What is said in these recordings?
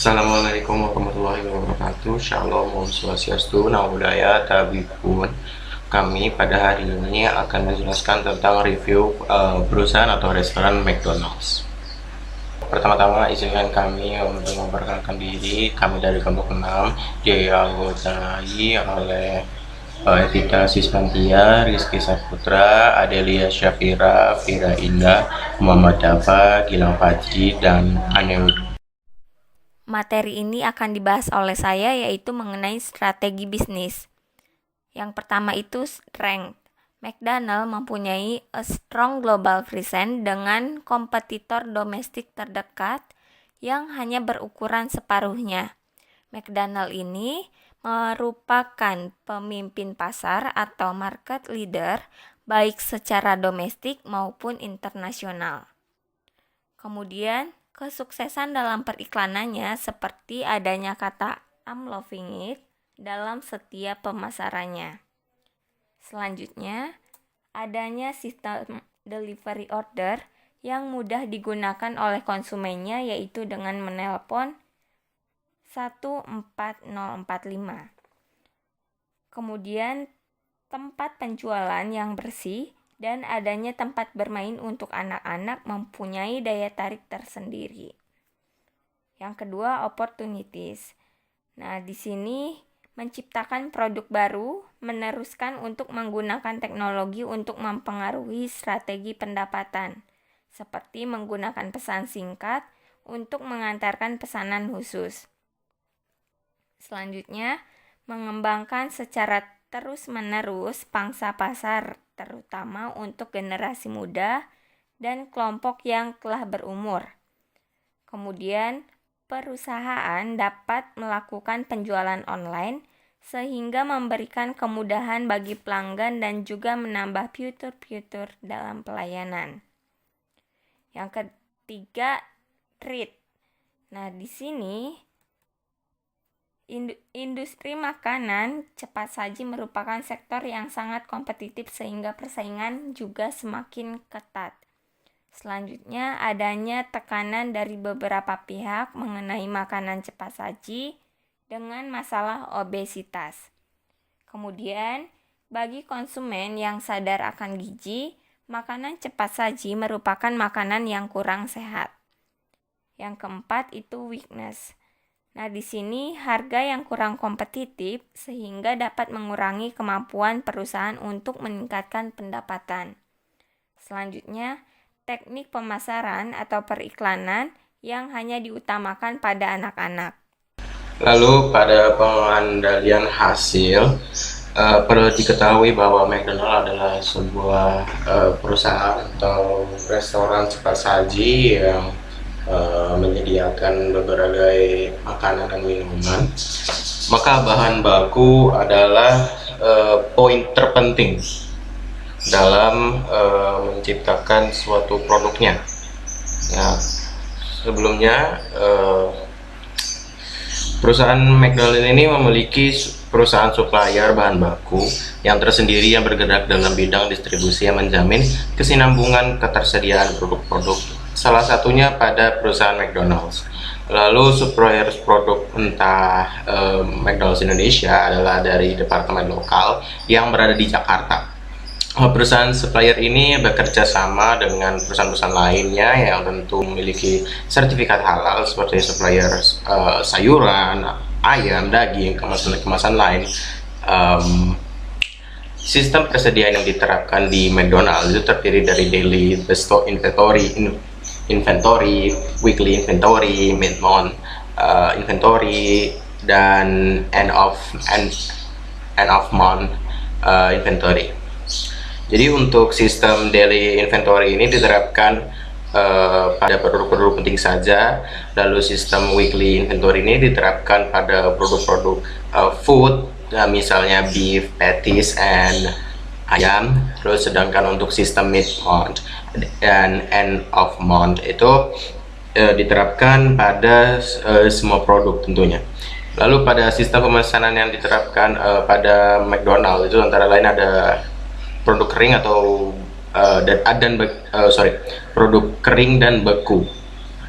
Assalamualaikum warahmatullahi wabarakatuh. Shalom, Om Swastiastu, Namo Buddhaya, Tabipun. Kami pada hari ini akan menjelaskan tentang review perusahaan atau restoran McDonald's. Pertama-tama izinkan kami untuk memperkenalkan diri. Kami dari kelompok 6 dianggotai oleh Evita Sismantia, Rizky Saputra, Adelia Syafira, Fira Indah, Muhammad Dafa, Gilang Fajri, dan Anil. Materi ini akan dibahas oleh saya, yaitu mengenai strategi bisnis. Yang pertama itu strength. McDonald mempunyai a strong global presence dengan kompetitor domestik terdekat yang hanya berukuran separuhnya. McDonald ini merupakan pemimpin pasar atau market leader baik secara domestik maupun internasional. Kemudian, kesuksesan dalam periklanannya seperti adanya kata I'm loving it dalam setiap pemasarannya. Selanjutnya, adanya sistem delivery order yang mudah digunakan oleh konsumennya, yaitu dengan menelpon 14045. Kemudian, tempat penjualan yang bersih dan adanya tempat bermain untuk anak-anak mempunyai daya tarik tersendiri. Yang kedua, opportunities. Nah, di sini menciptakan produk baru, meneruskan untuk menggunakan teknologi untuk mempengaruhi strategi pendapatan, seperti menggunakan pesan singkat untuk mengantarkan pesanan khusus. Selanjutnya, mengembangkan secara terus-menerus pangsa pasar, terutama untuk generasi muda dan kelompok yang telah berumur. Kemudian, perusahaan dapat melakukan penjualan online sehingga memberikan kemudahan bagi pelanggan dan juga menambah fitur-fitur dalam pelayanan. Yang ketiga, treat. Nah, di sini industri makanan cepat saji merupakan sektor yang sangat kompetitif sehingga persaingan juga semakin ketat. Selanjutnya, adanya tekanan dari beberapa pihak mengenai makanan cepat saji dengan masalah obesitas. Kemudian, bagi konsumen yang sadar akan gizi, makanan cepat saji merupakan makanan yang kurang sehat. Yang keempat itu weakness. Nah, di sini harga yang kurang kompetitif sehingga dapat mengurangi kemampuan perusahaan untuk meningkatkan pendapatan. Selanjutnya, teknik pemasaran atau periklanan yang hanya diutamakan pada anak-anak. Lalu pada pengendalian hasil, perlu diketahui bahwa McDonald adalah sebuah perusahaan atau restoran cepat saji yang menyediakan berbagai makanan dan minuman. Maka bahan baku adalah poin terpenting dalam menciptakan suatu produknya. Nah, sebelumnya perusahaan McDonald ini memiliki perusahaan supplier bahan baku yang tersendiri yang bergerak dalam bidang distribusi yang menjamin kesinambungan ketersediaan produk-produk, salah satunya pada perusahaan McDonald's. Lalu supplier produk entah McDonald's Indonesia adalah dari departemen lokal yang berada di Jakarta. Perusahaan supplier ini bekerja sama dengan perusahaan-perusahaan lainnya yang tentu memiliki sertifikat halal seperti supplier sayuran, ayam, daging, kemasan-kemasan lain. Sistem persediaan yang diterapkan di McDonald's itu terdiri dari daily stock inventory, weekly inventory, mid-month inventory, dan end of month inventory. Jadi untuk sistem daily inventory ini diterapkan pada produk-produk penting saja, lalu sistem weekly inventory ini diterapkan pada produk-produk food, misalnya beef, patties, and ayam. Terus sedangkan untuk sistem mid-month dan end of month itu diterapkan pada semua produk tentunya. Lalu pada sistem pemesanan yang diterapkan pada McDonald itu antara lain ada produk kering atau produk kering dan beku.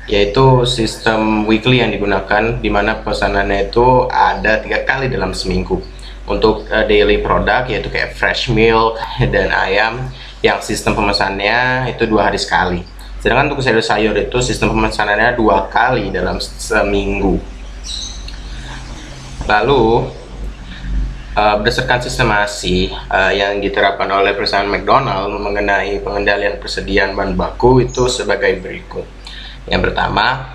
yaitu sistem weekly yang digunakan, di mana pesanannya itu ada 3 kali dalam seminggu. Untuk daily product yaitu kayak fresh milk dan ayam, yang sistem pemesannya itu 2 hari sekali. Sedangkan untuk sayur-sayur itu sistem pemesanannya 2 kali dalam seminggu. Lalu berdasarkan sistemasi yang diterapkan oleh perusahaan McDonald mengenai pengendalian persediaan bahan baku itu sebagai berikut. Yang pertama,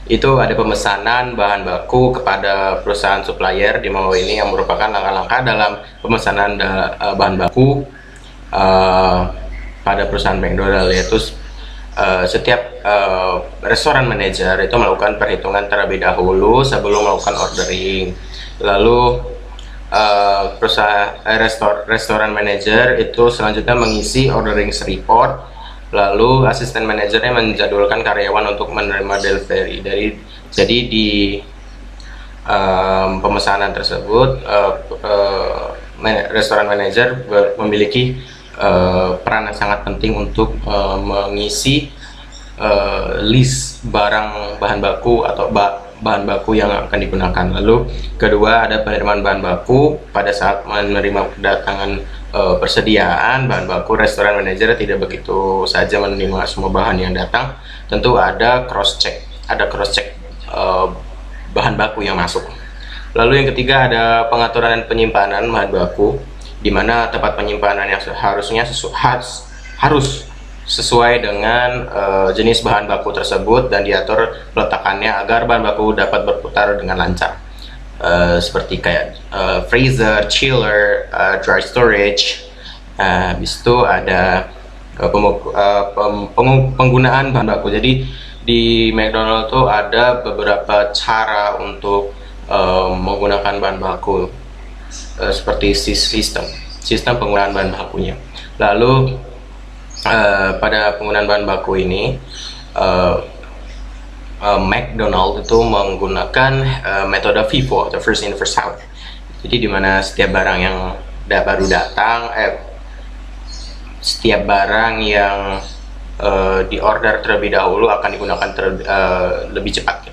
itu ada pemesanan bahan baku kepada perusahaan supplier di bawah ini, yang merupakan langkah-langkah dalam pemesanan bahan baku pada perusahaan McDonald, yaitu setiap restoran manager itu melakukan perhitungan terlebih dahulu sebelum melakukan ordering. Lalu restoran manager itu selanjutnya mengisi ordering report. Lalu asisten manajernya menjadwalkan karyawan untuk menerima delivery. Jadi di pemesanan tersebut restoran manager memiliki peran yang sangat penting untuk mengisi list bahan baku atau bahan baku yang akan digunakan. Lalu kedua, ada penerimaan bahan baku. Pada saat menerima kedatangan persediaan bahan baku, restoran manager tidak begitu saja menerima semua bahan yang datang. Tentu ada cross check bahan baku yang masuk. Lalu yang ketiga, ada pengaturan dan penyimpanan bahan baku, di mana tempat penyimpanan yang harusnya harus sesuai dengan jenis bahan baku tersebut dan diatur peletakannya agar bahan baku dapat berputar dengan lancar. Seperti kayak freezer, chiller, dry storage. Habis itu ada penggunaan bahan baku. Jadi di McDonald tuh ada beberapa cara untuk menggunakan bahan baku, seperti sistem penggunaan bahan bakunya. Lalu pada penggunaan bahan baku ini, McDonald itu menggunakan metode FIFO atau first in first out. Jadi dimana setiap barang yang baru datang, setiap barang yang diorder terlebih dahulu akan digunakan lebih cepat.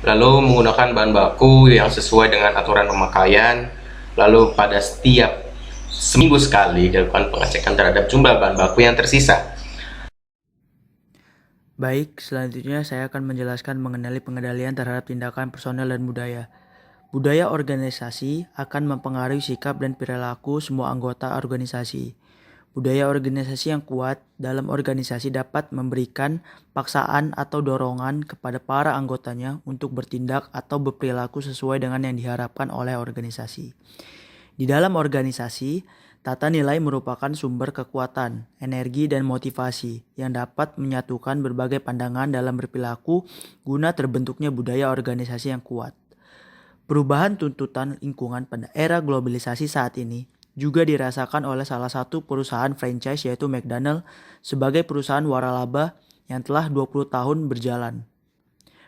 Lalu menggunakan bahan baku yang sesuai dengan aturan pemakaian. Lalu pada setiap seminggu sekali dilakukan pengecekan terhadap jumlah bahan baku yang tersisa. Baik, selanjutnya saya akan menjelaskan mengenai pengendalian terhadap tindakan personel dan budaya. Budaya organisasi akan mempengaruhi sikap dan perilaku semua anggota organisasi. Budaya organisasi yang kuat dalam organisasi dapat memberikan paksaan atau dorongan kepada para anggotanya untuk bertindak atau berperilaku sesuai dengan yang diharapkan oleh organisasi. Di dalam organisasi, tata nilai merupakan sumber kekuatan, energi, dan motivasi yang dapat menyatukan berbagai pandangan dalam berperilaku guna terbentuknya budaya organisasi yang kuat. Perubahan tuntutan lingkungan pada era globalisasi saat ini juga dirasakan oleh salah satu perusahaan franchise, yaitu McDonald, sebagai perusahaan waralaba yang telah 20 tahun berjalan.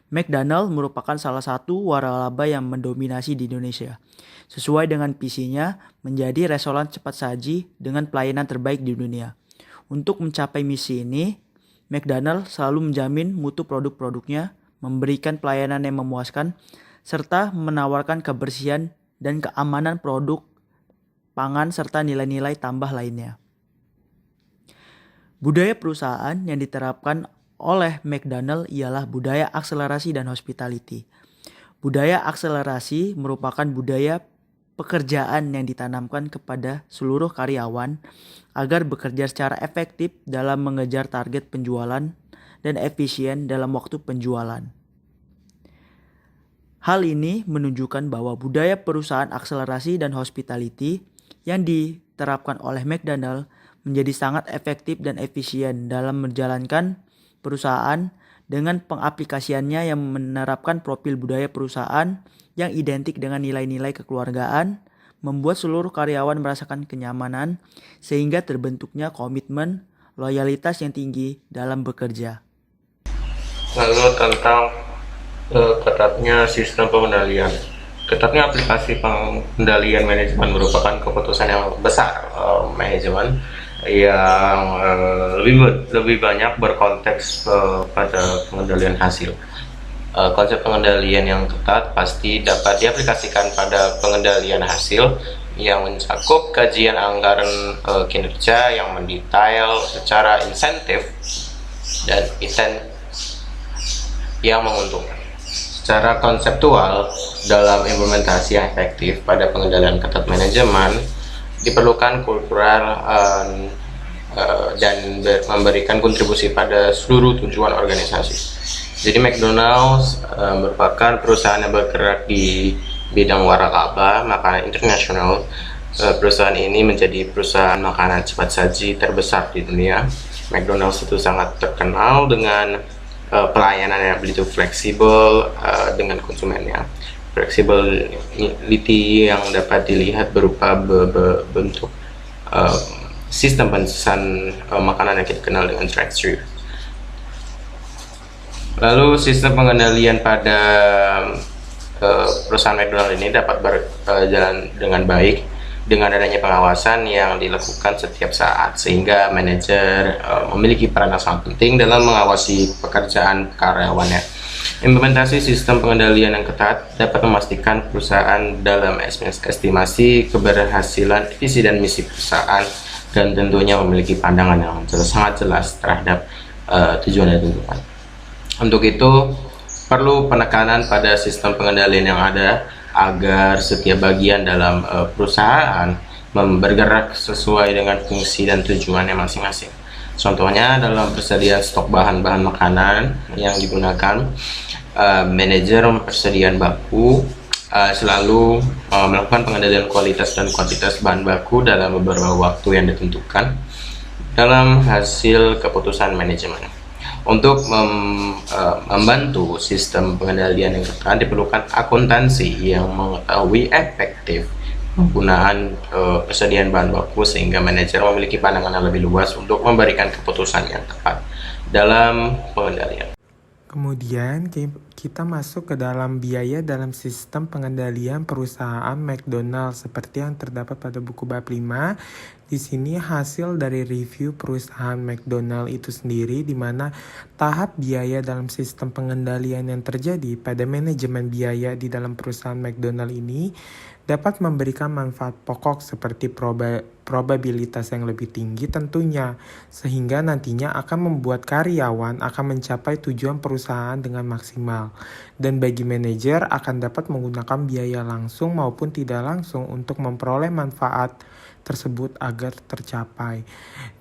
McDonald merupakan salah satu waralaba yang mendominasi di Indonesia. Sesuai dengan visinya menjadi restoran cepat saji dengan pelayanan terbaik di dunia. Untuk mencapai misi ini, McDonald selalu menjamin mutu produk-produknya, memberikan pelayanan yang memuaskan, serta menawarkan kebersihan dan keamanan produk pangan serta nilai-nilai tambah lainnya. Budaya perusahaan yang diterapkan oleh McDonald ialah budaya akselerasi dan hospitality. Budaya akselerasi merupakan budaya pekerjaan yang ditanamkan kepada seluruh karyawan agar bekerja secara efektif dalam mengejar target penjualan dan efisien dalam waktu penjualan. Hal ini menunjukkan bahwa budaya perusahaan akselerasi dan hospitality yang diterapkan oleh McDonald menjadi sangat efektif dan efisien dalam menjalankan perusahaan dengan pengaplikasiannya yang menerapkan profil budaya perusahaan yang identik dengan nilai-nilai kekeluargaan, membuat seluruh karyawan merasakan kenyamanan sehingga terbentuknya komitmen loyalitas yang tinggi dalam bekerja. Lalu tentang ketatnya sistem pengendalian. Ketatnya aplikasi pengendalian manajemen merupakan keputusan yang besar manajemen yang lebih banyak berkonteks pada pengendalian hasil. Konsep pengendalian yang ketat pasti dapat diaplikasikan pada pengendalian hasil yang mencakup kajian anggaran kinerja yang mendetail secara insentif dan event yang menguntungkan. Secara konseptual, dalam implementasi yang efektif pada pengendalian ketat manajemen, diperlukan kultural dan memberikan kontribusi pada seluruh tujuan organisasi. Jadi McDonald's merupakan perusahaan yang bergerak di bidang waralaba, makanan internasional. Perusahaan ini menjadi perusahaan makanan cepat saji terbesar di dunia. McDonald's itu sangat terkenal dengan pelayanan yang begitu fleksibel dengan konsumennya. Flexibility yang dapat dilihat berupa bentuk sistem pemesanan makanan yang kita kenal dengan drive-thru. Lalu sistem pengendalian pada perusahaan McDonald ini dapat berjalan dengan baik dengan adanya pengawasan yang dilakukan setiap saat, sehingga manajer memiliki peran yang sangat penting dalam mengawasi pekerjaan karyawannya. Implementasi sistem pengendalian yang ketat dapat memastikan perusahaan dalam estimasi keberhasilan visi dan misi perusahaan, dan tentunya memiliki pandangan yang sangat jelas terhadap tujuan yang ditentukan. Untuk itu, perlu penekanan pada sistem pengendalian yang ada agar setiap bagian dalam perusahaan bergerak sesuai dengan fungsi dan tujuannya masing-masing. Contohnya dalam persediaan stok bahan-bahan makanan yang digunakan, manajer persediaan baku selalu melakukan pengendalian kualitas dan kuantitas bahan baku dalam beberapa waktu yang ditentukan dalam hasil keputusan manajemen. Untuk membantu sistem pengendalian yang ketat, diperlukan akuntansi yang mengetahui efektif penggunaan persediaan bahan baku, sehingga manajer memiliki pandangan yang lebih luas untuk memberikan keputusan yang tepat dalam pengendalian. Kemudian kita masuk ke dalam biaya dalam sistem pengendalian perusahaan McDonald's seperti yang terdapat pada buku bab 5. Di sini hasil dari review perusahaan McDonald's itu sendiri, di mana tahap biaya dalam sistem pengendalian yang terjadi pada manajemen biaya di dalam perusahaan McDonald's ini dapat memberikan manfaat pokok seperti probabilitas yang lebih tinggi tentunya, sehingga nantinya akan membuat karyawan akan mencapai tujuan perusahaan dengan maksimal. Dan bagi manajer akan dapat menggunakan biaya langsung maupun tidak langsung untuk memperoleh manfaat tersebut agar tercapai.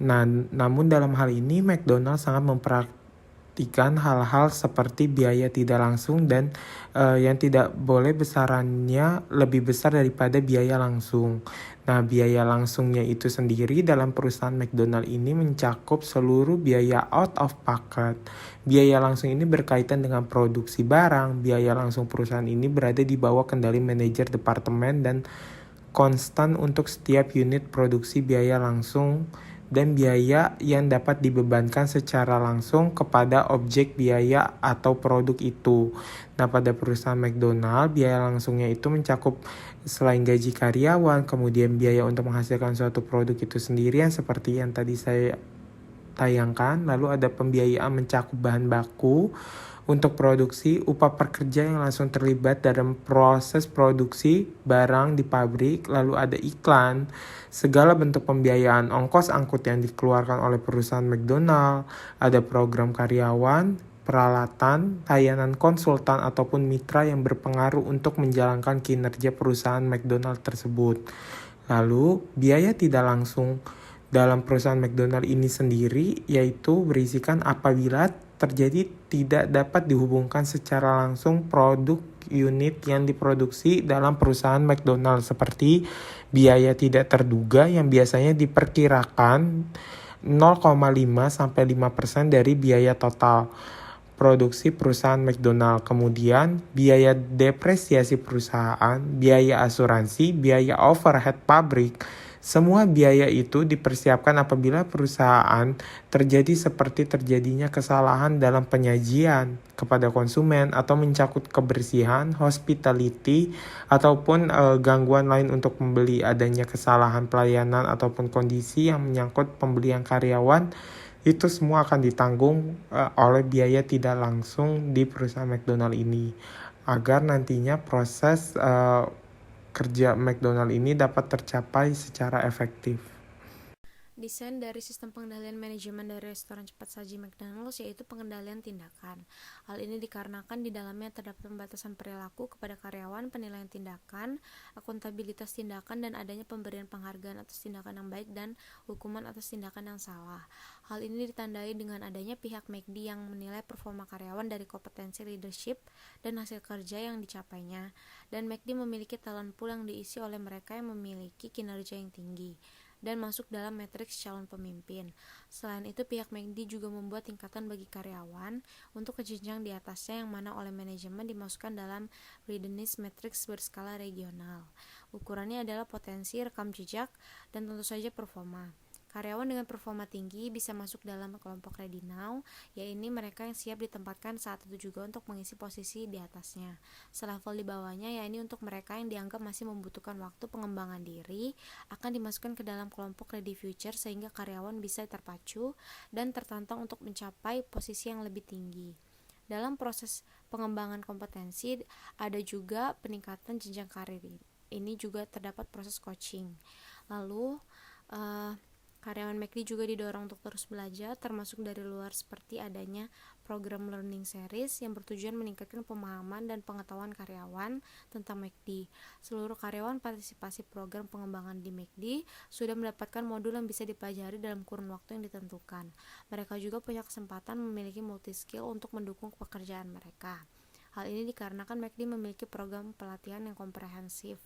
Nah, namun dalam hal ini McDonald's sangat memperhatikan hal-hal seperti biaya tidak langsung dan yang tidak boleh besarannya lebih besar daripada biaya langsung. Nah, biaya langsungnya itu sendiri dalam perusahaan McDonald's ini mencakup seluruh biaya out of pocket. Biaya langsung ini berkaitan dengan produksi barang. Biaya langsung perusahaan ini berada di bawah kendali manajer departemen dan konstan untuk setiap unit produksi biaya langsung dan biaya yang dapat dibebankan secara langsung kepada objek biaya atau produk itu. Nah, pada perusahaan McDonald, biaya langsungnya itu mencakup selain gaji karyawan, kemudian biaya untuk menghasilkan suatu produk itu sendiri yang seperti yang tadi saya tayangkan, lalu ada pembiayaan mencakup bahan baku untuk produksi, upah pekerja yang langsung terlibat dalam proses produksi barang di pabrik, lalu ada iklan, segala bentuk pembiayaan ongkos angkut yang dikeluarkan oleh perusahaan McDonald, ada program karyawan, peralatan, layanan konsultan ataupun mitra yang berpengaruh untuk menjalankan kinerja perusahaan McDonald tersebut. Lalu, biaya tidak langsung dalam perusahaan McDonald ini sendiri yaitu berisikan apabila terjadi tidak dapat dihubungkan secara langsung produk unit yang diproduksi dalam perusahaan McDonald, seperti biaya tidak terduga yang biasanya diperkirakan 0,5-5% dari biaya total produksi perusahaan McDonald. Kemudian biaya depresiasi perusahaan, biaya asuransi, biaya overhead pabrik, Semua biaya itu dipersiapkan apabila perusahaan terjadi seperti terjadinya kesalahan dalam penyajian kepada konsumen atau mencakup kebersihan, hospitality, ataupun gangguan lain untuk pembeli, adanya kesalahan pelayanan ataupun kondisi yang menyangkut pembelian karyawan. Itu semua akan ditanggung oleh biaya tidak langsung di perusahaan McDonald ini, agar nantinya proses kerja McDonald ini dapat tercapai secara efektif. Desain dari sistem pengendalian manajemen dari restoran cepat saji McDonald's yaitu pengendalian tindakan. Hal ini dikarenakan di dalamnya terdapat pembatasan perilaku kepada karyawan, penilaian tindakan, akuntabilitas tindakan, dan adanya pemberian penghargaan atas tindakan yang baik dan hukuman atas tindakan yang salah. Hal ini ditandai dengan adanya pihak McD yang menilai performa karyawan dari kompetensi leadership dan hasil kerja yang dicapainya, dan McD memiliki talent pool yang diisi oleh mereka yang memiliki kinerja yang tinggi dan masuk dalam matriks calon pemimpin. Selain itu, pihak McD juga membuat tingkatan bagi karyawan untuk kejenjang di atasnya yang mana oleh manajemen dimasukkan dalam readiness matrix berskala regional. Ukurannya adalah potensi, rekam jejak, dan tentu saja performa. Karyawan dengan performa tinggi bisa masuk dalam kelompok ready now, yaitu mereka yang siap ditempatkan saat itu juga untuk mengisi posisi di atasnya. Selevel di bawahnya, yaitu untuk mereka yang dianggap masih membutuhkan waktu pengembangan diri, akan dimasukkan ke dalam kelompok ready future sehingga karyawan bisa terpacu dan tertantang untuk mencapai posisi yang lebih tinggi. Dalam proses pengembangan kompetensi, ada juga peningkatan jenjang karir. Ini juga terdapat proses coaching. Lalu, karyawan McD juga didorong untuk terus belajar, termasuk dari luar seperti adanya program learning series yang bertujuan meningkatkan pemahaman dan pengetahuan karyawan tentang McD. Seluruh karyawan partisipasi program pengembangan di McD sudah mendapatkan modul yang bisa dipelajari dalam kurun waktu yang ditentukan. Mereka juga punya kesempatan memiliki multi-skill untuk mendukung pekerjaan mereka. Hal ini dikarenakan McD memiliki program pelatihan yang komprehensif.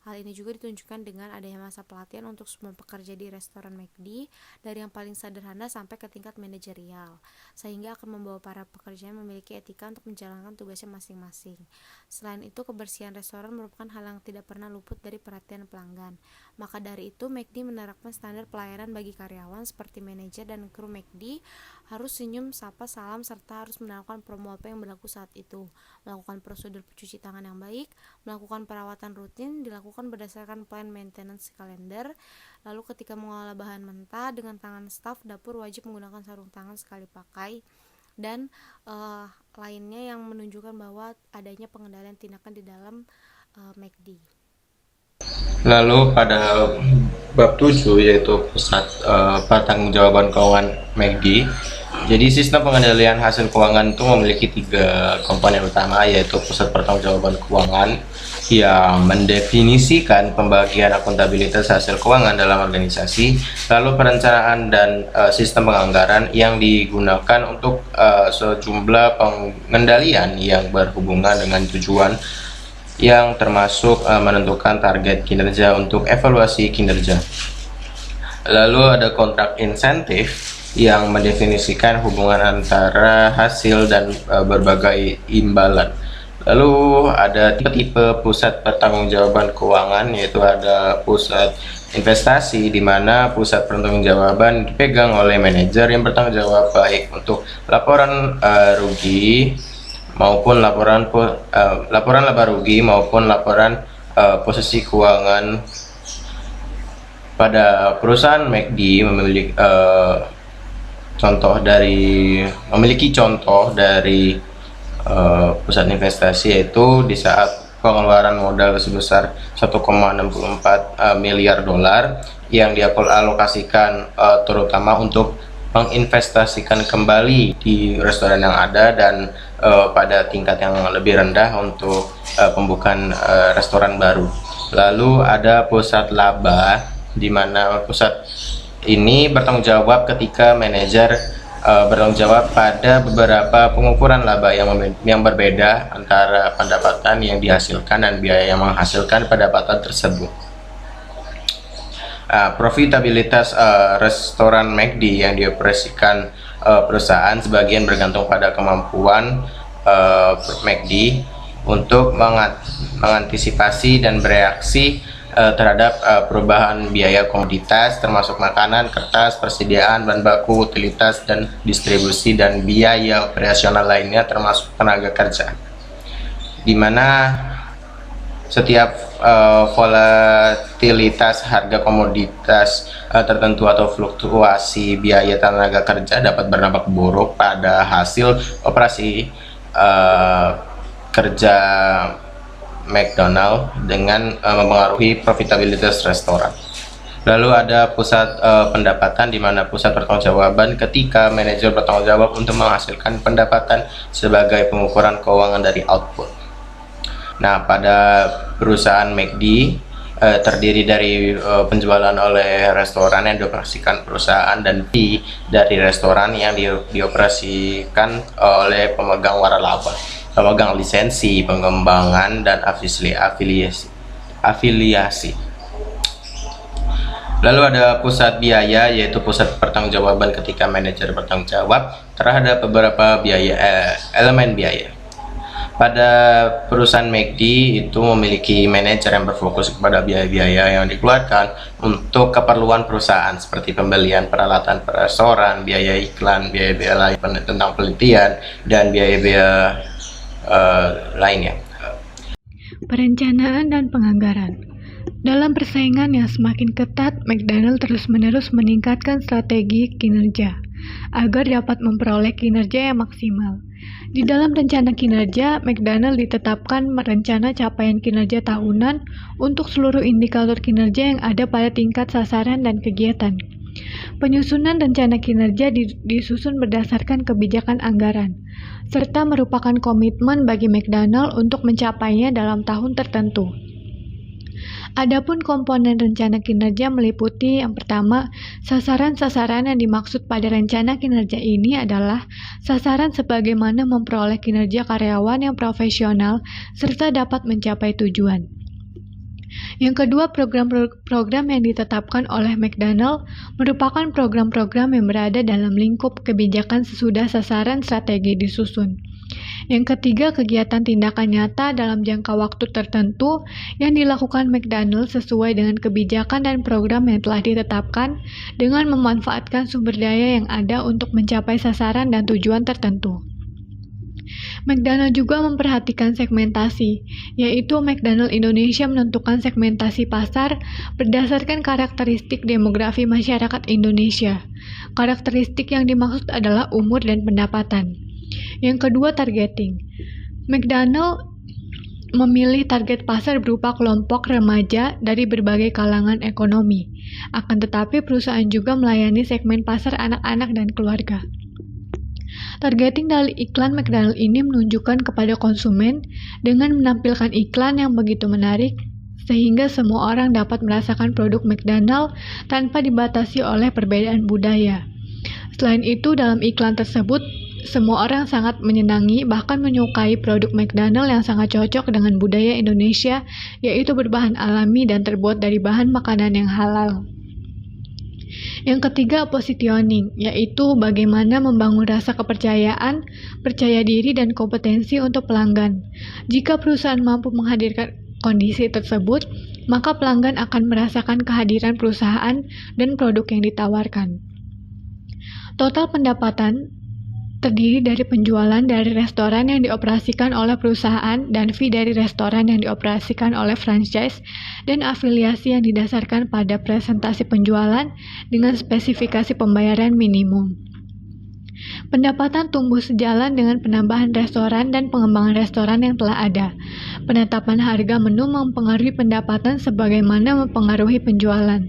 Hal ini juga ditunjukkan dengan adanya masa pelatihan untuk semua pekerja di restoran McD, dari yang paling sederhana sampai ke tingkat manajerial, sehingga akan membawa para pekerja yang memiliki etika untuk menjalankan tugasnya masing-masing. Selain itu, kebersihan restoran merupakan hal yang tidak pernah luput dari perhatian pelanggan. Maka dari itu, McD menerapkan standar pelayanan bagi karyawan seperti manajer dan kru McD harus senyum, sapa, salam, serta harus melakukan promo apa yang berlaku saat itu, melakukan prosedur pencuci tangan yang baik, melakukan perawatan rutin, dilakukan berdasarkan plan maintenance kalender. Lalu ketika mengolah bahan mentah dengan tangan staf dapur wajib menggunakan sarung tangan sekali pakai, dan lainnya yang menunjukkan bahwa adanya pengendalian tindakan di dalam McD. Lalu pada bab 7 yaitu pusat pertanggungjawaban keuangan McD. Jadi sistem pengendalian hasil keuangan itu memiliki 3 komponen utama, yaitu pusat pertanggungjawaban keuangan yang mendefinisikan pembagian akuntabilitas hasil keuangan dalam organisasi, lalu perencanaan dan sistem penganggaran yang digunakan untuk sejumlah pengendalian yang berhubungan dengan tujuan yang termasuk menentukan target kinerja untuk evaluasi kinerja. Lalu ada kontrak insentif yang mendefinisikan hubungan antara hasil dan berbagai imbalan. Lalu ada tipe-tipe pusat pertanggungjawaban keuangan, yaitu ada pusat investasi di mana pusat pertanggungjawaban dipegang oleh manajer yang bertanggung jawab baik untuk laporan rugi maupun laporan laba rugi maupun laporan posisi keuangan. Pada perusahaan McD memiliki contoh dari pusat investasi, yaitu di saat pengeluaran modal sebesar 1,64 miliar dolar yang dialokasikan terutama untuk menginvestasikan kembali di restoran yang ada dan pada tingkat yang lebih rendah untuk pembukaan restoran baru. Lalu ada pusat laba, di mana pusat ini bertanggung jawab ketika manajer bertanggung jawab pada beberapa pengukuran laba yang berbeda antara pendapatan yang dihasilkan dan biaya yang menghasilkan pendapatan tersebut. Profitabilitas restoran McD yang dioperasikan perusahaan sebagian bergantung pada kemampuan McD untuk mengantisipasi dan bereaksi terhadap perubahan biaya komoditas termasuk makanan, kertas, persediaan, bahan baku, utilitas, dan distribusi, dan biaya operasional lainnya termasuk tenaga kerja, di mana setiap volatilitas harga komoditas tertentu atau fluktuasi biaya tenaga kerja dapat berdampak buruk pada hasil operasi kerja McDonald dengan mempengaruhi profitabilitas restoran. Lalu ada pusat pendapatan, di mana pusat pertanggungjawaban ketika manajer bertanggung jawab untuk menghasilkan pendapatan sebagai pengukuran keuangan dari output. Nah, pada perusahaan McD terdiri dari penjualan oleh restoran yang dioperasikan perusahaan dan fee dari restoran yang dioperasikan oleh pemegang waralaba, pemegang lisensi, pengembangan, dan afiliasi. Lalu ada pusat biaya, yaitu pusat pertanggungjawaban ketika manajer bertanggung jawab terhadap beberapa elemen biaya. Pada perusahaan McD itu memiliki manajer yang berfokus kepada biaya-biaya yang dikeluarkan untuk keperluan perusahaan seperti pembelian peralatan restoran, biaya iklan, biaya-biaya lain tentang penelitian, dan biaya-biaya lainnya. Perencanaan dan penganggaran. Dalam persaingan yang semakin ketat, McDonald terus-menerus meningkatkan strategi kinerja agar dapat memperoleh kinerja yang maksimal. Di dalam rencana kinerja, McDonald ditetapkan rencana capaian kinerja tahunan untuk seluruh indikator kinerja yang ada pada tingkat sasaran dan kegiatan. Penyusunan rencana kinerja disusun berdasarkan kebijakan anggaran, serta merupakan komitmen bagi McDonald untuk mencapainya dalam tahun tertentu. Adapun komponen rencana kinerja meliputi yang pertama, sasaran-sasaran yang dimaksud pada rencana kinerja ini adalah sasaran sebagaimana memperoleh kinerja karyawan yang profesional serta dapat mencapai tujuan. Yang kedua, program-program yang ditetapkan oleh McDonald merupakan program-program yang berada dalam lingkup kebijakan sesudah sasaran strategi disusun. Yang ketiga, kegiatan tindakan nyata dalam jangka waktu tertentu yang dilakukan McDonald sesuai dengan kebijakan dan program yang telah ditetapkan dengan memanfaatkan sumber daya yang ada untuk mencapai sasaran dan tujuan tertentu. McDonald juga memperhatikan segmentasi, yaitu McDonald Indonesia menentukan segmentasi pasar berdasarkan karakteristik demografi masyarakat Indonesia. Karakteristik yang dimaksud adalah umur dan pendapatan. Yang kedua, targeting. McDonald memilih target pasar berupa kelompok remaja dari berbagai kalangan ekonomi. Akan tetapi perusahaan juga melayani segmen pasar anak-anak dan keluarga. Targeting dari iklan McDonald ini menunjukkan kepada konsumen dengan menampilkan iklan yang begitu menarik sehingga semua orang dapat merasakan produk McDonald tanpa dibatasi oleh perbedaan budaya. Selain itu, dalam iklan tersebut, semua orang sangat menyenangi bahkan menyukai produk McDonald yang sangat cocok dengan budaya Indonesia, yaitu berbahan alami dan terbuat dari bahan makanan yang halal. Yang ketiga, positioning, yaitu bagaimana membangun rasa kepercayaan, percaya diri, dan kompetensi untuk pelanggan. Jika perusahaan mampu menghadirkan kondisi tersebut, maka pelanggan akan merasakan kehadiran perusahaan dan produk yang ditawarkan. Total pendapatan terdiri dari penjualan dari restoran yang dioperasikan oleh perusahaan dan fee dari restoran yang dioperasikan oleh franchise dan afiliasi yang didasarkan pada presentasi penjualan dengan spesifikasi pembayaran minimum. Pendapatan tumbuh sejalan dengan penambahan restoran dan pengembangan restoran yang telah ada. Penetapan harga menu mempengaruhi pendapatan sebagaimana mempengaruhi penjualan.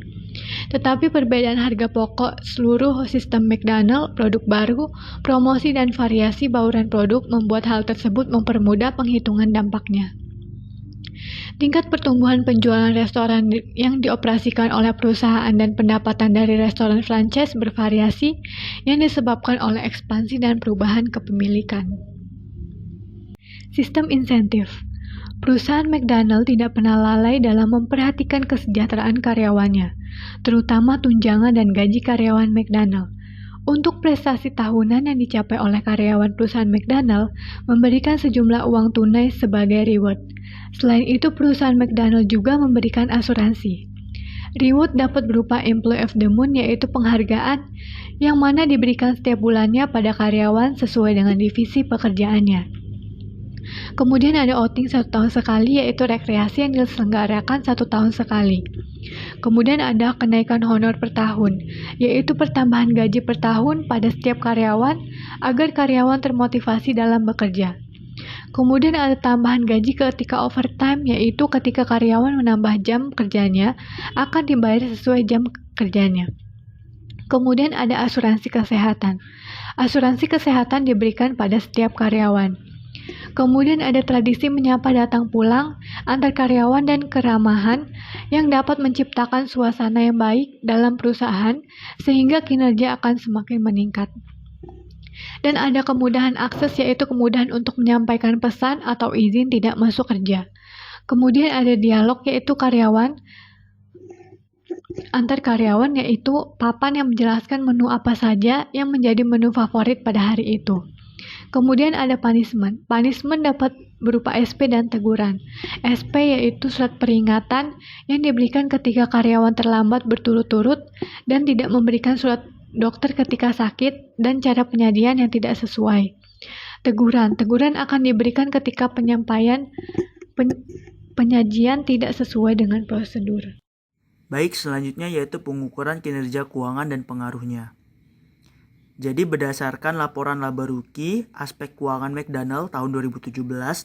Tetapi perbedaan harga pokok seluruh sistem McDonald, produk baru, promosi, dan variasi bauran produk membuat hal tersebut mempermudah penghitungan dampaknya. Tingkat pertumbuhan penjualan restoran yang dioperasikan oleh perusahaan dan pendapatan dari restoran franchise bervariasi yang disebabkan oleh ekspansi dan perubahan kepemilikan. Sistem insentif. Perusahaan McDonald tidak pernah lalai dalam memperhatikan kesejahteraan karyawannya, terutama tunjangan dan gaji karyawan McDonald. Untuk prestasi tahunan yang dicapai oleh karyawan perusahaan McDonald, memberikan sejumlah uang tunai sebagai reward. Selain itu, perusahaan McDonald juga memberikan asuransi. Reward dapat berupa Employee of the Month, yaitu penghargaan yang mana diberikan setiap bulannya pada karyawan sesuai dengan divisi pekerjaannya. Kemudian ada outing 1 tahun sekali, yaitu rekreasi yang diselenggarakan 1 tahun sekali. Kemudian ada kenaikan honor per tahun, yaitu pertambahan gaji per tahun pada setiap karyawan agar karyawan termotivasi dalam bekerja. Kemudian ada tambahan gaji ketika overtime, yaitu ketika karyawan menambah jam kerjanya akan dibayar sesuai jam kerjanya. Kemudian ada asuransi kesehatan. Asuransi kesehatan diberikan pada setiap karyawan. Kemudian ada tradisi menyapa datang pulang antar karyawan dan keramahan yang dapat menciptakan suasana yang baik dalam perusahaan sehingga kinerja akan semakin meningkat. Dan ada kemudahan akses, yaitu kemudahan untuk menyampaikan pesan atau izin tidak masuk kerja. Kemudian ada dialog, yaitu antar karyawan, yaitu papan yang menjelaskan menu apa saja yang menjadi menu favorit pada hari itu. Kemudian ada punishment. Punishment dapat berupa SP dan teguran. SP yaitu surat peringatan yang diberikan ketika karyawan terlambat berturut-turut dan tidak memberikan surat dokter ketika sakit dan cara penyajian yang tidak sesuai. Teguran akan diberikan ketika penyajian tidak sesuai dengan prosedur. Baik, selanjutnya yaitu pengukuran kinerja keuangan dan pengaruhnya. Jadi berdasarkan laporan laba rugi aspek keuangan McDonald tahun 2017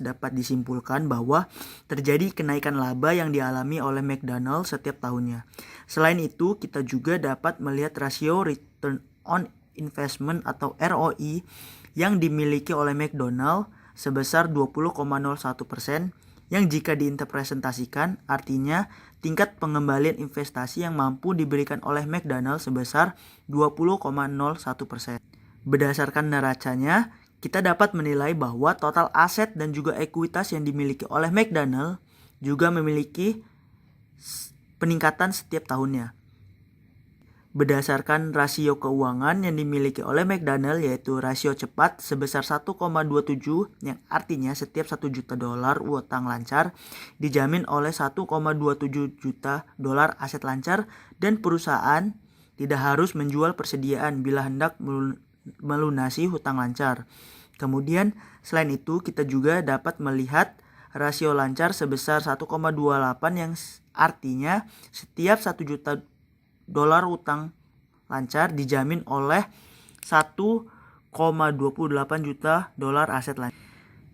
dapat disimpulkan bahwa terjadi kenaikan laba yang dialami oleh McDonald setiap tahunnya. Selain itu, kita juga dapat melihat rasio return on investment atau ROI yang dimiliki oleh McDonald sebesar 20,01%, yang jika diinterpretasikan artinya tingkat pengembalian investasi yang mampu diberikan oleh McDonald sebesar 20,01%. Berdasarkan neracanya, kita dapat menilai bahwa total aset dan juga ekuitas yang dimiliki oleh McDonald juga memiliki peningkatan setiap tahunnya. Berdasarkan rasio keuangan yang dimiliki oleh McDonald, yaitu rasio cepat sebesar 1,27, yang artinya setiap $1 juta utang lancar dijamin oleh 1,27 juta dolar aset lancar, dan perusahaan tidak harus menjual persediaan bila hendak melunasi hutang lancar. Kemudian selain itu kita juga dapat melihat rasio lancar sebesar 1,28, yang artinya setiap $1 juta utang lancar dijamin oleh 1,28 juta dolar aset lancar.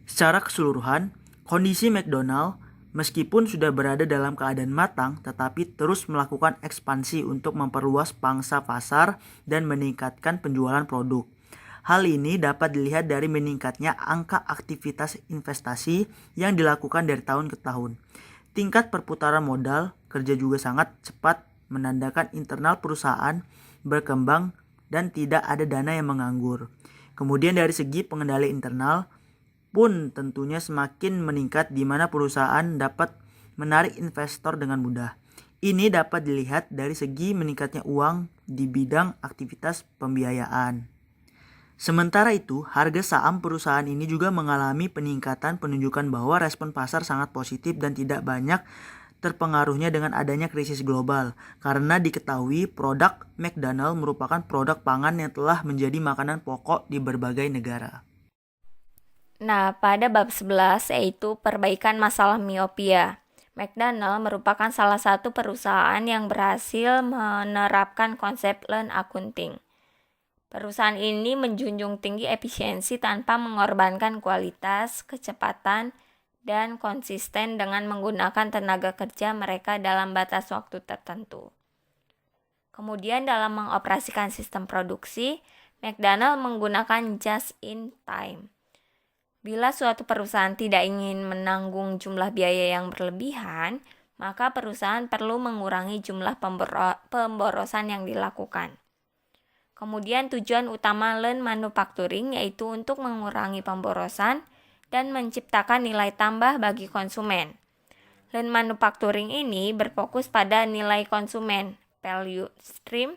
Secara keseluruhan, kondisi McDonald meskipun sudah berada dalam keadaan matang, tetapi terus melakukan ekspansi untuk memperluas pangsa pasar dan meningkatkan penjualan produk. Hal ini dapat dilihat dari meningkatnya angka aktivitas investasi yang dilakukan dari tahun ke tahun. Tingkat perputaran modal kerja juga sangat cepat, menandakan internal perusahaan berkembang dan tidak ada dana yang menganggur. Kemudian dari segi pengendali internal pun tentunya semakin meningkat, di mana perusahaan dapat menarik investor dengan mudah. Ini dapat dilihat dari segi meningkatnya uang di bidang aktivitas pembiayaan. Sementara itu, harga saham perusahaan ini juga mengalami peningkatan, menunjukkan bahwa respon pasar sangat positif dan tidak banyak terpengaruhnya dengan adanya krisis global, karena diketahui produk McDonald merupakan produk pangan yang telah menjadi makanan pokok di berbagai negara. Nah, pada bab 11 yaitu perbaikan masalah miopia. McDonald merupakan salah satu perusahaan yang berhasil menerapkan konsep lean accounting. Perusahaan ini menjunjung tinggi efisiensi tanpa mengorbankan kualitas, kecepatan, dan konsisten dengan menggunakan tenaga kerja mereka dalam batas waktu tertentu. Kemudian dalam mengoperasikan sistem produksi, McDonald menggunakan just in time. Bila suatu perusahaan tidak ingin menanggung jumlah biaya yang berlebihan, maka perusahaan perlu mengurangi jumlah pemborosan yang dilakukan. Kemudian tujuan utama lean manufacturing yaitu untuk mengurangi pemborosan dan menciptakan nilai tambah bagi konsumen. Lean manufacturing ini berfokus pada nilai konsumen, value stream,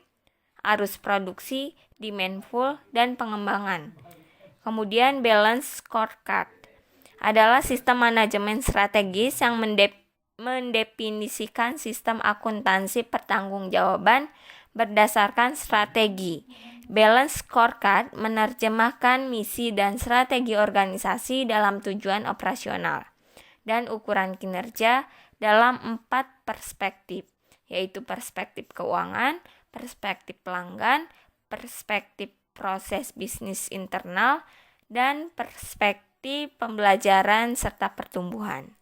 arus produksi, demand pull, dan pengembangan. Kemudian balance scorecard adalah sistem manajemen strategis yang mendefinisikan sistem akuntansi pertanggungjawaban berdasarkan strategi. Balance scorecard menerjemahkan misi dan strategi organisasi dalam tujuan operasional dan ukuran kinerja dalam 4 perspektif, yaitu perspektif keuangan, perspektif pelanggan, perspektif proses bisnis internal, dan perspektif pembelajaran serta pertumbuhan.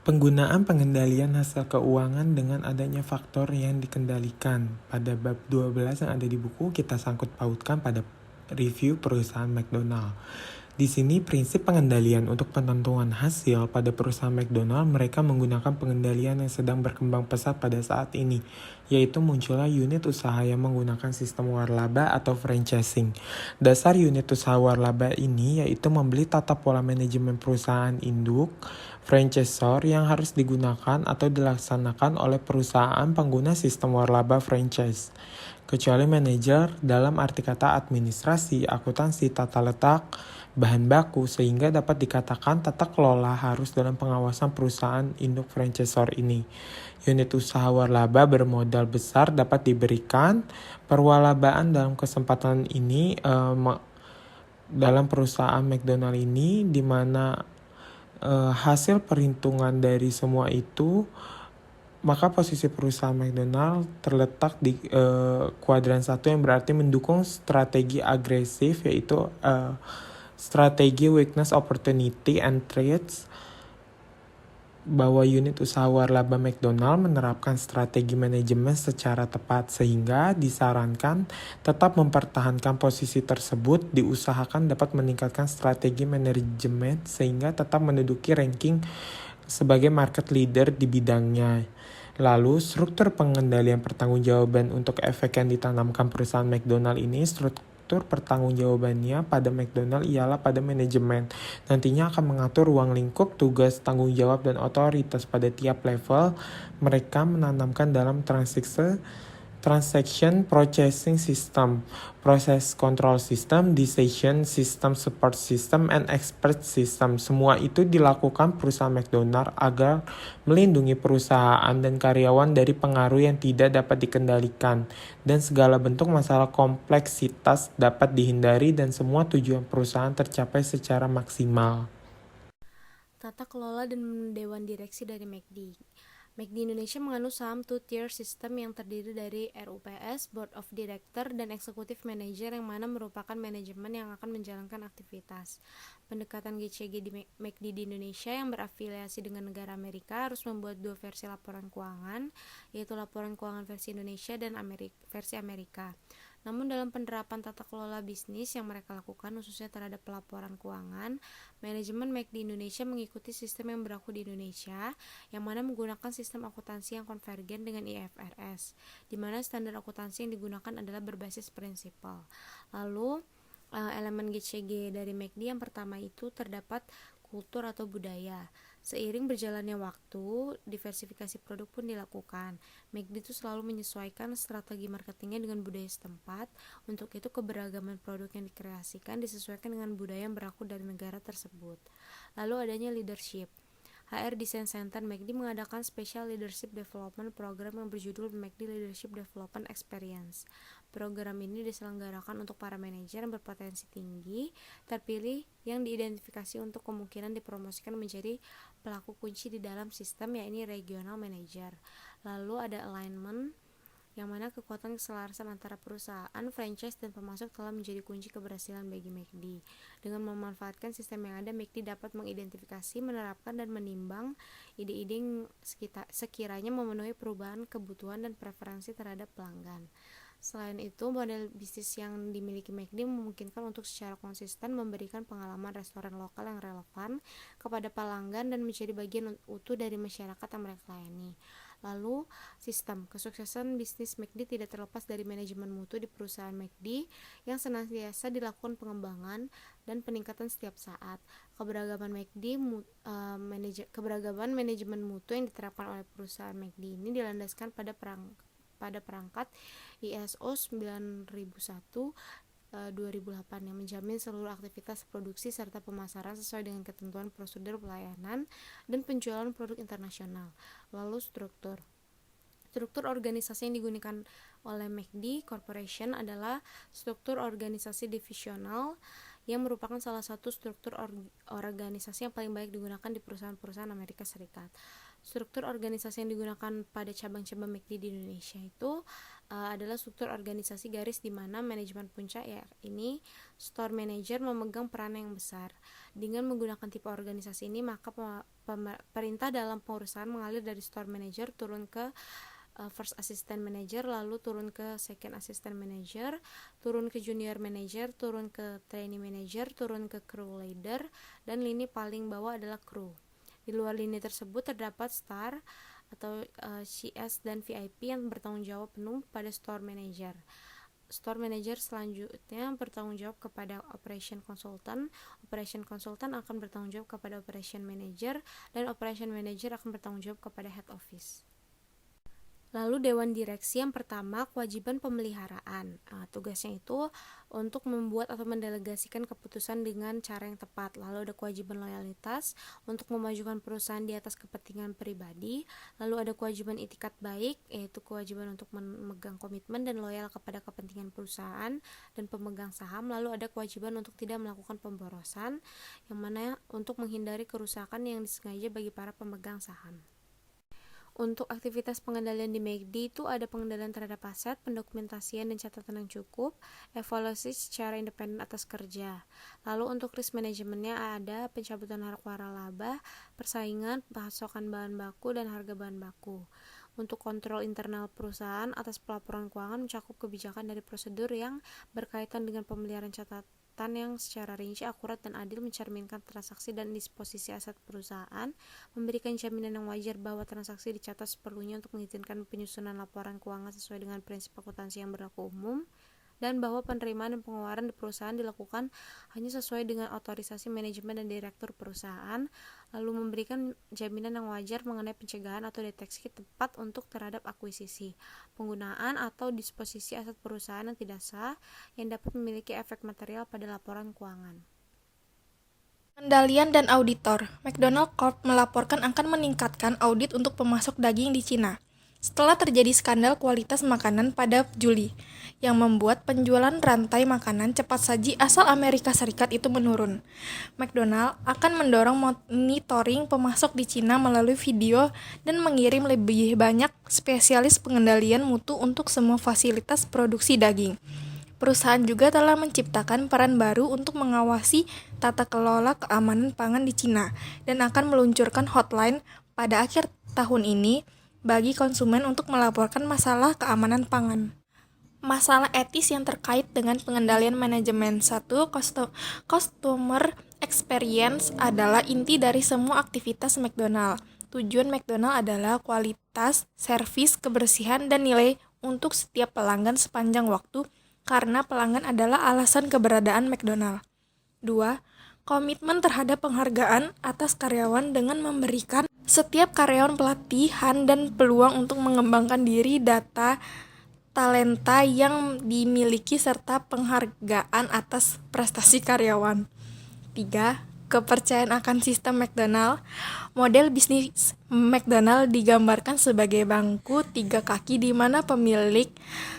Penggunaan pengendalian hasil keuangan dengan adanya faktor yang dikendalikan. Pada bab 12 yang ada di buku, kita sangkut pautkan pada review perusahaan McDonald. Di sini prinsip pengendalian untuk penentuan hasil pada perusahaan McDonald, mereka menggunakan pengendalian yang sedang berkembang pesat pada saat ini, yaitu munculnya unit usaha yang menggunakan sistem waralaba atau franchising. Dasar unit usaha waralaba ini yaitu membeli tata pola manajemen perusahaan induk, franchisor yang harus digunakan atau dilaksanakan oleh perusahaan pengguna sistem waralaba franchise. Kecuali manajer dalam arti kata administrasi, akuntansi, tata letak, bahan baku, sehingga dapat dikatakan tata kelola harus dalam pengawasan perusahaan induk franchisor ini. Unit usaha waralaba bermodal besar dapat diberikan perwalabaan dalam kesempatan ini dalam perusahaan McDonald ini, di mana hasil perhitungan dari semua itu, maka posisi perusahaan McDonald terletak di kuadran 1 yang berarti mendukung strategi agresif, yaitu strategi weakness, opportunity, and threats, bahwa unit usaha waralaba McDonald menerapkan strategi manajemen secara tepat sehingga disarankan tetap mempertahankan posisi tersebut, diusahakan dapat meningkatkan strategi manajemen sehingga tetap menduduki ranking sebagai market leader di bidangnya. Lalu struktur pengendalian pertanggungjawaban untuk efek yang ditanamkan perusahaan McDonald ini, struktur pertanggungjawabannya pada McDonald ialah pada manajemen. Nantinya akan mengatur ruang lingkup, tugas, tanggung jawab, dan otoritas pada tiap level. Mereka menanamkan dalam transaction processing system, process control system, decision system, support system, and expert system. Semua itu dilakukan perusahaan McDonald agar melindungi perusahaan dan karyawan dari pengaruh yang tidak dapat dikendalikan, dan segala bentuk masalah kompleksitas dapat dihindari dan semua tujuan perusahaan tercapai secara maksimal. Tata kelola dan dewan direksi dari McD. McD Indonesia menganut saham two-tier system yang terdiri dari RUPS, Board of Director, dan Executive Manager yang mana merupakan manajemen yang akan menjalankan aktivitas. Pendekatan GCG di McD di Indonesia yang berafiliasi dengan negara Amerika harus membuat 2 versi laporan keuangan, yaitu laporan keuangan versi Indonesia dan versi Amerika. Namun dalam penerapan tata kelola bisnis yang mereka lakukan khususnya terhadap pelaporan keuangan, manajemen McD Indonesia mengikuti sistem yang berlaku di Indonesia, yang mana menggunakan sistem akuntansi yang konvergen dengan IFRS, di mana standar akuntansi yang digunakan adalah berbasis prinsipal. Lalu elemen GCG dari McD yang pertama itu terdapat kultur atau budaya. Seiring berjalannya waktu, diversifikasi produk pun dilakukan. McD itu selalu menyesuaikan strategi marketingnya dengan budaya setempat. Untuk itu keberagaman produk yang dikreasikan disesuaikan dengan budaya yang berlaku dari negara tersebut. Lalu adanya leadership. HR Design Center McD mengadakan Special Leadership Development Program yang berjudul McD Leadership Development Experience. Program ini diselenggarakan untuk para manajer yang berpotensi tinggi terpilih yang diidentifikasi untuk kemungkinan dipromosikan menjadi pelaku kunci di dalam sistem, yakni regional manager. Lalu ada alignment, yang mana kekuatan keselarasan antara perusahaan, franchise, dan pemasok telah menjadi kunci keberhasilan bagi McD. Dengan memanfaatkan sistem yang ada, McD dapat mengidentifikasi, menerapkan, dan menimbang ide-ide yang sekiranya memenuhi perubahan kebutuhan dan preferensi terhadap pelanggan. Selain itu, model bisnis yang dimiliki McD memungkinkan untuk secara konsisten memberikan pengalaman restoran lokal yang relevan kepada pelanggan dan menjadi bagian utuh dari masyarakat yang mereka layani. Lalu, sistem kesuksesan bisnis McD tidak terlepas dari manajemen mutu di perusahaan McD yang senantiasa dilakukan pengembangan dan peningkatan setiap saat. Keberagaman manajemen mutu yang diterapkan oleh perusahaan McD ini dilandaskan pada pada perangkat ISO 9001 2008 yang menjamin seluruh aktivitas produksi serta pemasaran sesuai dengan ketentuan prosedur pelayanan dan penjualan produk internasional. Lalu struktur organisasi yang digunakan oleh McD Corporation adalah struktur organisasi divisional yang merupakan salah satu struktur organisasi yang paling baik digunakan di perusahaan-perusahaan Amerika Serikat. Struktur organisasi yang digunakan pada cabang-cabang McD di Indonesia itu adalah struktur organisasi garis di mana manajemen puncak, ya ini store manager, memegang peran yang besar. Dengan menggunakan tipe organisasi ini, maka perintah dalam perusahaan mengalir dari store manager turun ke first assistant manager, lalu turun ke second assistant manager, turun ke junior manager, turun ke trainee manager, turun ke crew leader, dan lini paling bawah adalah crew. Di luar lini tersebut terdapat star atau CS dan VIP yang bertanggung jawab penuh pada store manager. Store manager selanjutnya bertanggung jawab kepada operation consultant akan bertanggung jawab kepada operation manager, dan operation manager akan bertanggung jawab kepada head office. Lalu dewan direksi yang pertama, kewajiban pemeliharaan. Tugasnya itu untuk membuat atau mendelegasikan keputusan dengan cara yang tepat. Lalu ada kewajiban loyalitas untuk memajukan perusahaan di atas kepentingan pribadi. Lalu ada kewajiban itikat baik, yaitu kewajiban untuk memegang komitmen dan loyal kepada kepentingan perusahaan dan pemegang saham. Lalu ada kewajiban untuk tidak melakukan pemborosan, yang mana untuk menghindari kerusakan yang disengaja bagi para pemegang saham. Untuk aktivitas pengendalian di McD itu ada pengendalian terhadap aset, pendokumentasian dan catatan yang cukup, evaluasi secara independen atas kerja. Lalu untuk risk manajemennya ada pencabutan hak waralaba, persaingan, pasokan bahan baku, dan harga bahan baku. Untuk kontrol internal perusahaan atas pelaporan keuangan mencakup kebijakan dari prosedur yang berkaitan dengan pemeliharaan catatan yang secara rinci, akurat, dan adil mencerminkan transaksi dan disposisi aset perusahaan, memberikan jaminan yang wajar bahwa transaksi dicatat seperlunya untuk mengizinkan penyusunan laporan keuangan sesuai dengan prinsip akuntansi yang berlaku umum, dan bahwa penerimaan dan pengeluaran di perusahaan dilakukan hanya sesuai dengan otorisasi manajemen dan direktur perusahaan, lalu memberikan jaminan yang wajar mengenai pencegahan atau deteksi tepat untuk terhadap akuisisi, penggunaan atau disposisi aset perusahaan yang tidak sah yang dapat memiliki efek material pada laporan keuangan. Pengendalian dan auditor. McDonald Corp melaporkan akan meningkatkan audit untuk pemasok daging di Cina setelah terjadi skandal kualitas makanan pada Juli, yang membuat penjualan rantai makanan cepat saji asal Amerika Serikat itu menurun. McDonald akan mendorong monitoring pemasok di Cina melalui video dan mengirim lebih banyak spesialis pengendalian mutu untuk semua fasilitas produksi daging. Perusahaan juga telah menciptakan peran baru untuk mengawasi tata kelola keamanan pangan di Cina dan akan meluncurkan hotline pada akhir tahun ini bagi konsumen untuk melaporkan masalah keamanan pangan. Masalah etis yang terkait dengan pengendalian manajemen. 1. Customer experience adalah inti dari semua aktivitas McDonald. Tujuan McDonald adalah kualitas, servis, kebersihan, dan nilai untuk setiap pelanggan sepanjang waktu, karena pelanggan adalah alasan keberadaan McDonald. 2. Komitmen terhadap penghargaan atas karyawan dengan memberikan setiap karyawan pelatihan dan peluang untuk mengembangkan diri, data, talenta yang dimiliki, serta penghargaan atas prestasi karyawan. 3. Kepercayaan akan sistem McDonald. Model bisnis McDonald digambarkan sebagai bangku 3 kaki di mana pemilik,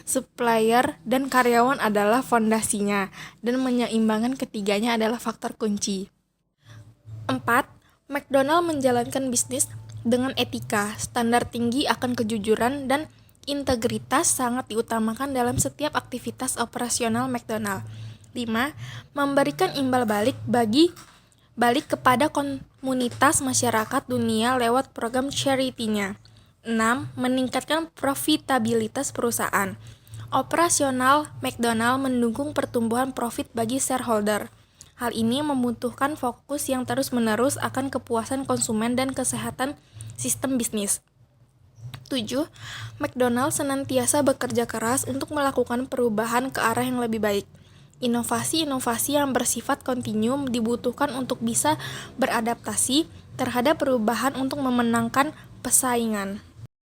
supplier, dan karyawan adalah fondasinya, dan menyeimbangkan ketiganya adalah faktor kunci. 4. McDonald menjalankan bisnis dengan etika, standar tinggi akan kejujuran, dan integritas sangat diutamakan dalam setiap aktivitas operasional McDonald. 5. Memberikan imbal balik kepada komunitas masyarakat dunia lewat program charity-nya. 6. Meningkatkan profitabilitas perusahaan. Operasional McDonald mendukung pertumbuhan profit bagi shareholder. Hal ini membutuhkan fokus yang terus-menerus akan kepuasan konsumen dan kesehatan sistem bisnis. 7. McDonald senantiasa bekerja keras untuk melakukan perubahan ke arah yang lebih baik. Inovasi-inovasi yang bersifat kontinu dibutuhkan untuk bisa beradaptasi terhadap perubahan untuk memenangkan persaingan.